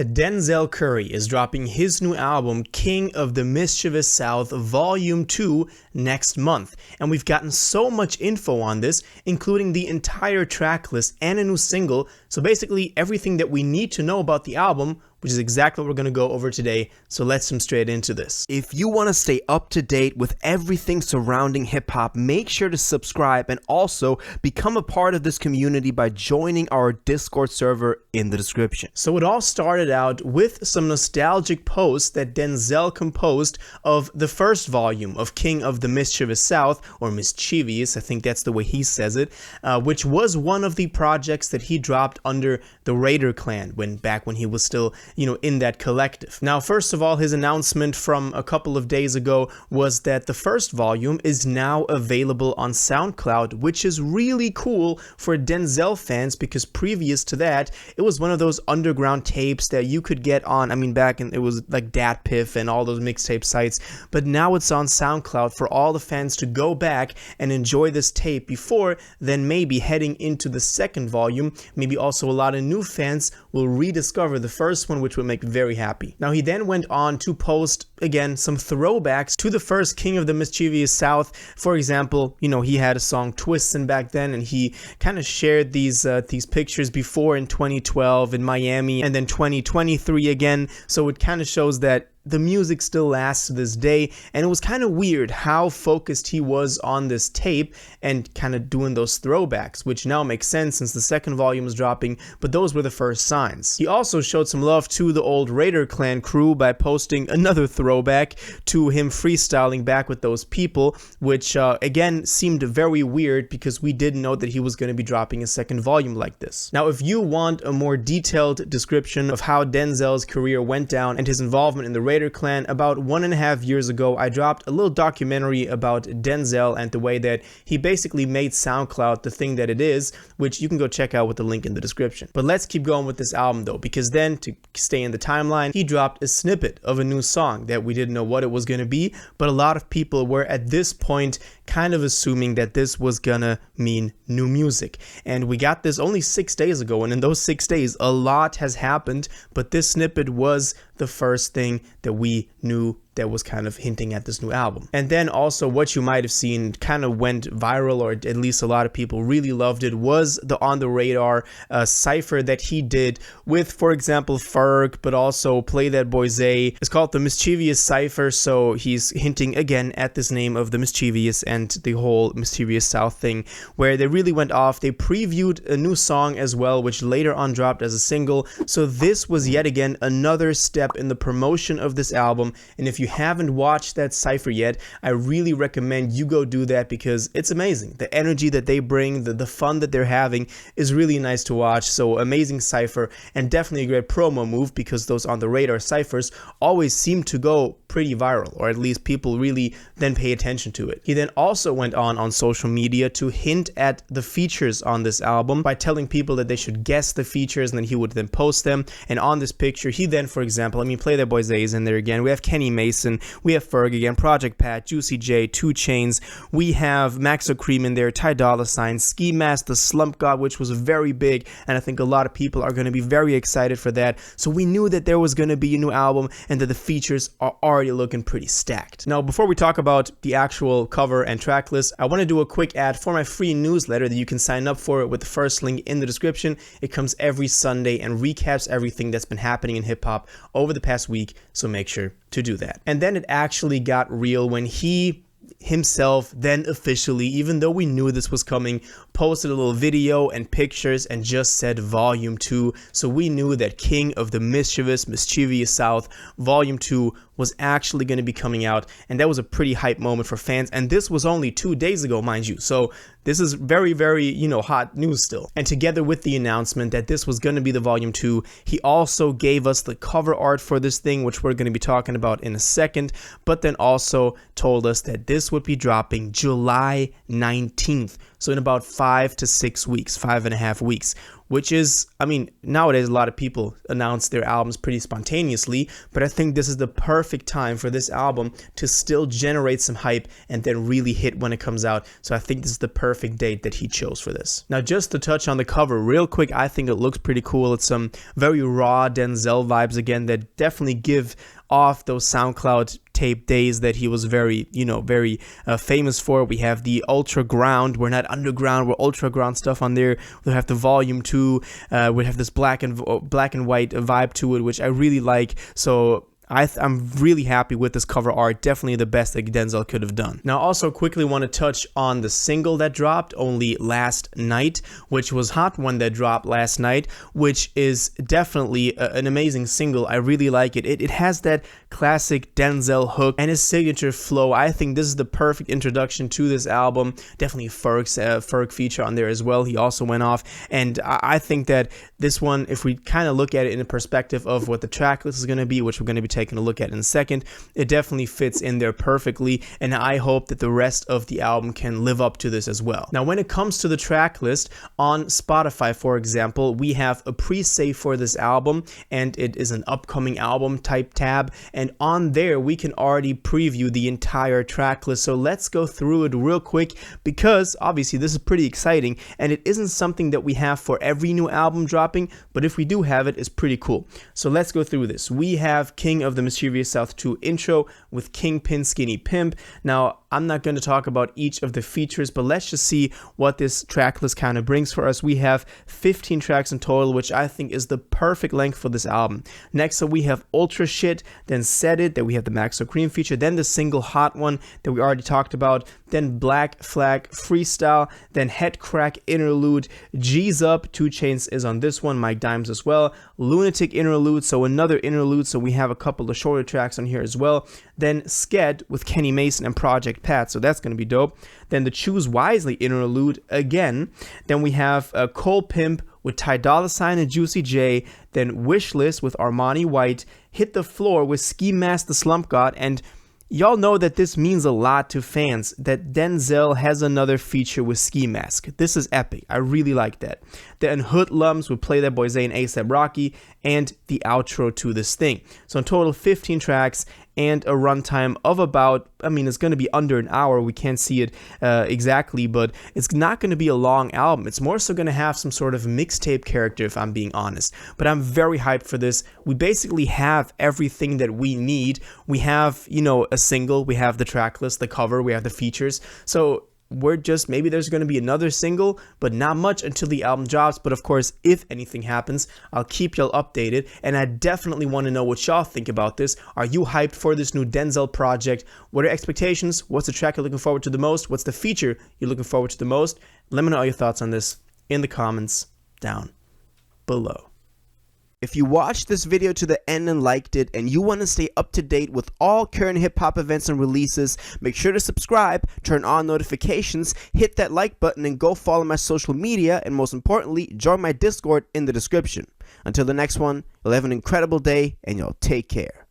Denzel Curry is dropping his new album, King of the Mischievous South Volume 2, next month. And we've gotten so much info on this, including the entire track list and a new single. So basically everything that we need to know about the album, which is exactly what we're going to go over today. So let's jump straight into this. If you want to stay up to date with everything surrounding hip hop, make sure to subscribe and also become a part of this community by joining our Discord server in the description. So it all started out with some nostalgic posts that Denzel composed of the first volume of King of the Mischievous South, or Mischievous, I think that's the way he says it, which was one of the projects that he dropped under the Raider clan back when he was still, in that collective. Now, first of all, his announcement from a couple of days ago was that the first volume is now available on SoundCloud, which is really cool for Denzel fans because previous to that, it was one of those underground tapes that you could get on, back in, it was like DatPiff and all those mixtape sites, but now it's on SoundCloud for all the fans to go back and enjoy this tape before then maybe heading into the second volume. Maybe also a lot of new fans will rediscover the first one, which would make me very happy. Now, he then went on to post again some throwbacks to the first King of the Mischievous South. For example, he had a song Twistin' back then, and he kind of shared these pictures before in 2012 in Miami and then 2023 again. So it kind of shows that the music still lasts to this day, and it was kind of weird how focused he was on this tape and kind of doing those throwbacks, which now makes sense since the second volume is dropping, but those were the first signs. He also showed some love to the old Raider clan crew by posting another throwback to him freestyling back with those people, which again seemed very weird because we didn't know that he was going to be dropping a second volume like this. Now, if you want a more detailed description of how Denzel's career went down and his involvement in the Raider clan, about 1.5 years ago, I dropped a little documentary about Denzel and the way that he basically made SoundCloud the thing that it is, which you can go check out with the link in the description. But let's keep going with this album though, because then to stay in the timeline, he dropped a snippet of a new song that we didn't know what it was going to be, but a lot of people were at this point kind of assuming that this was gonna mean new music. And we got this only 6 days ago, and in those 6 days a lot has happened, but this snippet was the first thing that we knew that was kind of hinting at this new album. And then also what you might have seen kind of went viral, or at least a lot of people really loved it, was the On the Radar cypher that he did with, for example, Ferg, but also Play That Boy Zay. It's called the Mischievous Cypher, so he's hinting again at this name of the Mischievous and the whole Mischievous South thing, where they really went off. They previewed a new song as well, which later on dropped as a single. So this was yet again another step in the promotion of this album, and if you haven't watched that cypher yet, I really recommend you go do that because it's amazing. The energy that they bring, the fun that they're having is really nice to watch. So amazing cypher, and definitely a great promo move because those On the Radar cyphers always seem to go pretty viral, or at least people really then pay attention to it. He then also went on social media to hint at the features on this album by telling people that they should guess the features, and then he would then post them. And on this picture, he then, for example, Play That Boy Zay is in there again. We have Kenny Mason, we have Ferg again, Project Pat, Juicy J, 2 Chainz, we have Maxo Cream in there, Ty Dolla $ign, Ski Mask, the Slump God, which was very big, and I think a lot of people are going to be very excited for that. So we knew that there was going to be a new album and that the features are already looking pretty stacked. Now, before we talk about the actual cover and track list, I want to do a quick ad for my free newsletter that you can sign up for with the first link in the description. It comes every Sunday and recaps everything that's been happening in hip hop over the past week, so make sure to do that. And then it actually got real when he himself then officially, even though we knew this was coming, posted a little video and pictures and just said Volume 2. So we knew that King of the Mischievous South Volume 2 was actually going to be coming out, and that was a pretty hype moment for fans. And this was only 2 days ago, mind you, so this is very, very, hot news still. And together with the announcement that this was going to be the Volume 2, he also gave us the cover art for this thing, which we're going to be talking about in a second, but then also told us that this would be dropping July 19th. So in about 5 to 6 weeks, 5.5 weeks, which is, I mean, nowadays a lot of people announce their albums pretty spontaneously, but I think this is the perfect time for this album to still generate some hype and then really hit when it comes out. So I think this is the perfect date that he chose for this. Now, just to touch on the cover real quick, I think it looks pretty cool. It's some very raw Denzel vibes again that definitely give off those SoundCloud tape days that he was very famous for. We have the ultra ground, we're not underground, we're ultra ground stuff on there. We'll have the volume 2, we have this black and white vibe to it, which I really like. So I'm really happy with this cover art. Definitely the best that Denzel could have done. Now, also quickly want to touch on the single that dropped only last night, which was Hot One that dropped last night, which is definitely an amazing single. I really like it. It has that classic Denzel hook and his signature flow. I think this is the perfect introduction to this album. Definitely Ferg feature on there as well. He also went off, and I think that this one, if we kind of look at it in the perspective of what the track list is going to be, which we're going to be taking a look at in a second, it definitely fits in there perfectly, and I hope that the rest of the album can live up to this as well. Now, when it comes to the track list on Spotify, for example, we have a pre-save for this album, and it is an upcoming album type tab, and on there we can already preview the entire track list. So let's go through it real quick, because obviously this is pretty exciting, and it isn't something that we have for every new album dropping, but if we do have it, it's pretty cool. So let's go through this. We have King of the Mischievous South 2 intro with Kingpin Skinny Pimp. Now, I'm not going to talk about each of the features, but let's just see what this track list kind of brings for us. We have 15 tracks in total, which I think is the perfect length for this album. Next up, we have Ultra Shit, then Set It, then we have the Maxo Cream feature, then the single Hot One that we already talked about, then Black Flag Freestyle, then Head Crack Interlude, G's Up, 2 Chainz is on this one, Mike Dimes as well, Lunatic Interlude, so another interlude, so we have a couple of shorter tracks on here as well, then Sked with Kenny Mason and Project Pat, so that's going to be dope. Then the Choose Wisely interlude again. Then we have Cole Pimp with Ty Dolla $ign and Juicy J. Then Wishlist with Armani White. Hit the Floor with Ski Mask the Slump God. And y'all know that this means a lot to fans, that Denzel has another feature with Ski Mask. This is epic. I really like that. Then Hoodlums with Play That Boy Zay and A$AP Rocky, and the outro to this thing. So in total, 15 tracks and a runtime of about, I mean, it's going to be under an hour. We can't see it exactly, but it's not going to be a long album. It's more so going to have some sort of mixtape character, if I'm being honest. But I'm very hyped for this. We basically have everything that we need. We have, a single, we have the track list, the cover, we have the features. So we're just, maybe there's going to be another single, but not much until the album drops. But of course, if anything happens, I'll keep y'all updated, and I definitely want to know what y'all think about this. Are you hyped for this new Denzel project? What are your expectations? What's the track you're looking forward to the most? What's the feature you're looking forward to the most? Let me know all your thoughts on this in the comments down below. If you watched this video to the end and liked it, and you want to stay up to date with all current hip-hop events and releases, make sure to subscribe, turn on notifications, hit that like button, and go follow my social media, and most importantly, join my Discord in the description. Until the next one, you'll have an incredible day, and y'all take care.